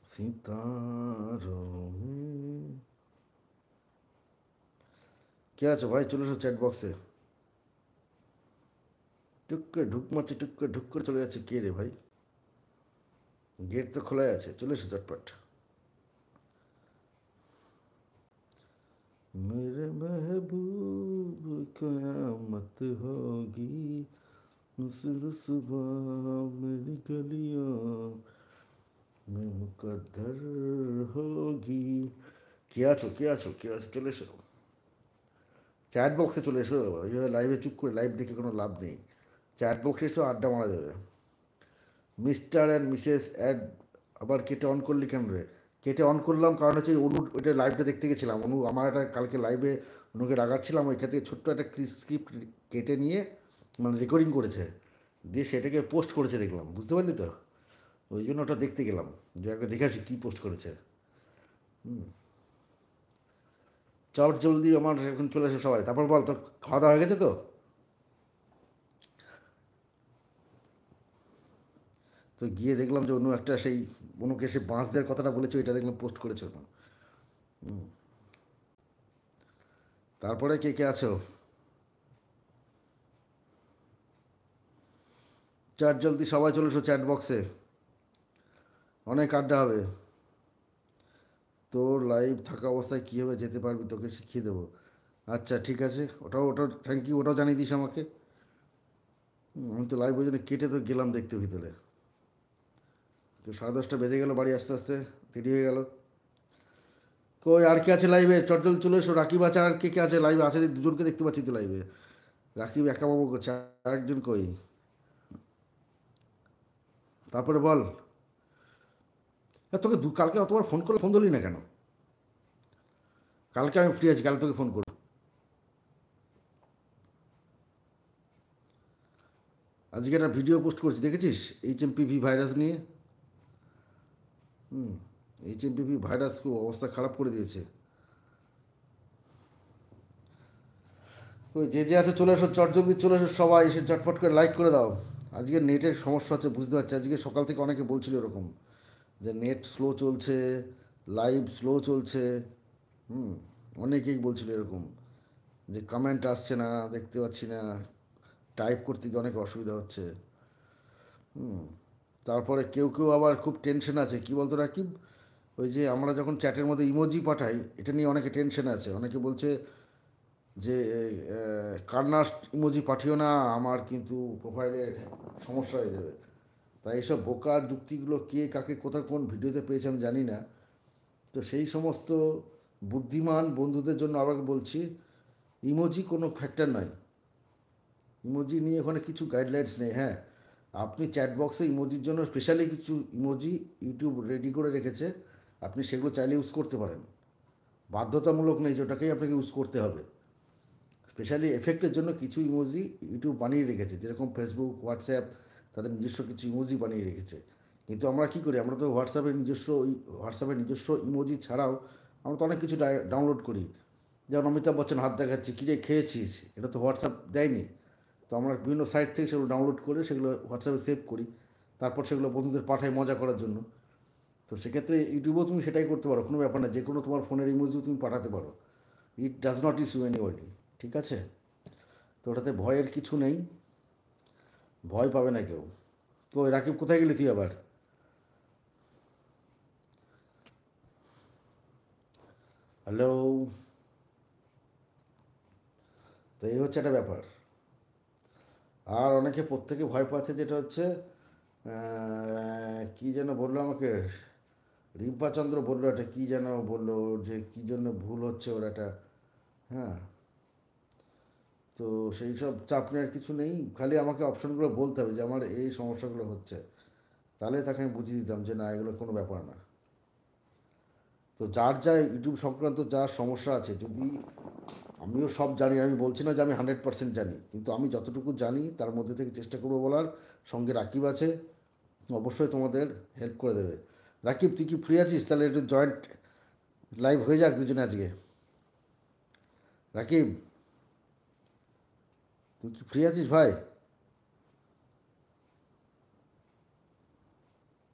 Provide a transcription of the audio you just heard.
সিতারোं में কে আছো ভাই? চলে এসো চ্যাট বক্সে। টুক করে ঢুক মারছে, টুক করে ঢুক করে চলে যাচ্ছে। কে রে ভাই? গেট তো খোলাই আছে, চলে এসো চটপট। मेरे महबूब कयामत होगी नसर सुबह मेरी गलियों में मुकद्दर होगी। কে আছো? কে আছো? কে আছো? চলে এসো চ্যাট বক্সে, চলে এসো। এইভাবে লাইভে চুপ করে লাইভ দেখে কোনো লাভ নেই। চ্যাট বক্সে এসো, আড্ডা মারা যাবে। মিস্টার অ্যান্ড মিসেস অ্যাড আবার কেটে অন করলি কেন রে? কেটে অন করলাম কারণ হচ্ছে অনু ওইটা লাইভটা দেখতে গেছিলাম। অনু আমার একটা কালকে লাইভে অনুকে রাগাচ্ছিলাম, ওইখান থেকে ছোট্ট একটা স্ক্রিপ্ট কেটে নিয়ে মানে রেকর্ডিং করেছে, দিয়ে সেটাকে পোস্ট করেছে দেখলাম, বুঝতে পারলি তো? ওই জন্য ওটা দেখতে গেলাম, যে আগে দেখে আসি কী পোস্ট করেছে। চট জলদি আমার এখন চলে এসে সবাই, তারপর বল তোর খাওয়া দাওয়া হয়ে গেছে তো? তো গিয়ে দেখলাম যে অন্য একটা সেই অনুকে সে বাঁশ দেওয়ার কথাটা বলেছে, ওইটা দেখলাম পোস্ট করেছে অনু। তারপরে কে কে আছো? চ্যাট জলদি সবাই চলে এসো চ্যাট বক্সে, অনেক আড্ডা হবে। তোর লাইভ থাকা অবস্থায় কীভাবে যেতে পারবি তোকে শিখিয়ে দেবো। আচ্ছা ঠিক আছে, ওটাও থ্যাংক ইউ, ওটাও জানিয়ে দিস আমাকে। আমি তো লাইভ ওই জন্য কেটে তো গেলাম দেখতে ভিতরে। তো 10:30 বেজে গেল, বাড়ি আস্তে আস্তে দেরি হয়ে গেল। কই আর কে আছে লাইভে? চটজল চলে এসো। রাকিব আছে, আর কে কে আছে লাইভে? আছে দুজনকে দেখতে পাচ্ছি তো লাইভে। রাকিব একা বাবু করছে, আরেকজন কই? তারপরে বল। তোকে কালকে অতবার ফোন করলে ফোন ধরলি না কেন? কালকে আমি ফ্রি আছি, কালকে তোকে ফোন করবো। আজকে একটা ভিডিও পোস্ট করছি, দেখেছিস? HMPV ভাইরাস নিয়ে। HMPV ভাইরাস খুব অবস্থা খারাপ করে দিয়েছে। ওই যে যে আছে চলে এসো, চটজলদি চলে এসো সবাই, এসে চটপট করে লাইক করে দাও। আজকে নেটের সমস্যা হচ্ছে, বুঝতে পারছি। আজকে সকাল থেকে অনেকে বলছিল এরকম, যে নেট স্লো চলছে, লাইভ স্লো চলছে। হুম, অনেকেই বলছিল এরকম, যে কমেন্ট আসছে না, দেখতে পাচ্ছি না, টাইপ করতে গিয়ে অনেক অসুবিধা হচ্ছে। তারপরে কেউ কেউ আবার খুব টেনশন আছে, কি বলতো রাকিব? ওই যে আমরা যখন চ্যাটের মধ্যে ইমোজি পাঠাই, এটা নিয়ে অনেকে টেনশন আছে। অনেকে বলছে যে কান্নার ইমোজি পাঠিও না, আমার কিন্তু প্রোফাইলের সমস্যা হয়ে যাবে। তাই এইসব বোকার যুক্তিগুলো কে কাকে কোথায় কোন ভিডিওতে পেয়েছে আমি জানি না। তো সেই সমস্ত বুদ্ধিমান বন্ধুদের জন্য আবার বলছি, ইমোজি কোনো ফ্যাক্টর নয়। ইমোজি নিয়ে ওখানে কিছু গাইডলাইন্স নেই। হ্যাঁ, আপনি চ্যাট বক্সে ইমোজির জন্য স্পেশালি কিছু ইমোজি ইউটিউব রেডি করে রেখেছে, আপনি সেগুলো চাইলে ইউজ করতে পারেন। বাধ্যতামূলক নেই যে ওটাকেই আপনাকে ইউজ করতে হবে। স্পেশালি এফেক্টের জন্য কিছু ইমোজি ইউটিউব বানিয়ে রেখেছে, যেরকম ফেসবুক, হোয়াটসঅ্যাপ তাদের নিজস্ব কিছু ইমোজি বানিয়ে রেখেছে। কিন্তু আমরা কী করি? আমরা তো হোয়াটসঅ্যাপের নিজস্ব ইমোজি ছাড়াও আমরা তো অনেক কিছু ডাউনলোড করি। যেমন অমিতাভ বচ্চন হাত দেখাচ্ছে, কী রে খেয়েছিস, এটা তো হোয়াটসঅ্যাপ দেয়নি। তো আমরা বিভিন্ন সাইট থেকে সেগুলো ডাউনলোড করে সেগুলো হোয়াটসঅ্যাপে সেভ করি, তারপর সেগুলো বন্ধুদের পাঠাই মজা করার জন্য। তো সেক্ষেত্রে ইউটিউবেও তুমি সেটাই করতে পারো, কোনো ব্যাপার না, যে কোনো তোমার ফোনের ইমোজিও তুমি পাঠাতে পারো। It does not issue anybody. ঠিক আছে? তো ওটাতে ভয়ের কিছু নেই, ভয় পাবে না কেউ। তো রাকিব কোথায় গেলি তুই আবার? হ্যালো। তো এই হচ্ছে একটা ব্যাপার। আর অনেকে প্রত্যেকে ভয় পাচ্ছে, যেটা হচ্ছে কী যেন বললো আমাকে, রিম্পা চন্দ্র বললো, এটা কী যেন বললো, যে কী জন্য ভুল হচ্ছে ওর একটা। হ্যাঁ, তো সেই সব চাপ নেওয়ার কিছু নেই, খালি আমাকে অপশনগুলো বলতে হবে যে আমার এই সমস্যাগুলো হচ্ছে, তাহলে তাকে আমি বুঝিয়ে দিতাম যে না, এগুলো কোনো ব্যাপার না। তো যার যা ইউটিউব সংক্রান্ত যা সমস্যা আছে, যদি আমিও সব জানি, আমি বলছি না যে আমি 100% জানি, কিন্তু আমি যতটুকু জানি তার মধ্যে থেকে চেষ্টা করবো বলার। সঙ্গে রাকিব আছে, অবশ্যই তোমাদের হেল্প করে দেবে। রাকিব তুই কি ফ্রি আছিস? তাহলে একটু জয়েন্ট লাইভ হয়ে যাক দুজনে আজকে। রাকিব তুই কি ফ্রি আছিস ভাই?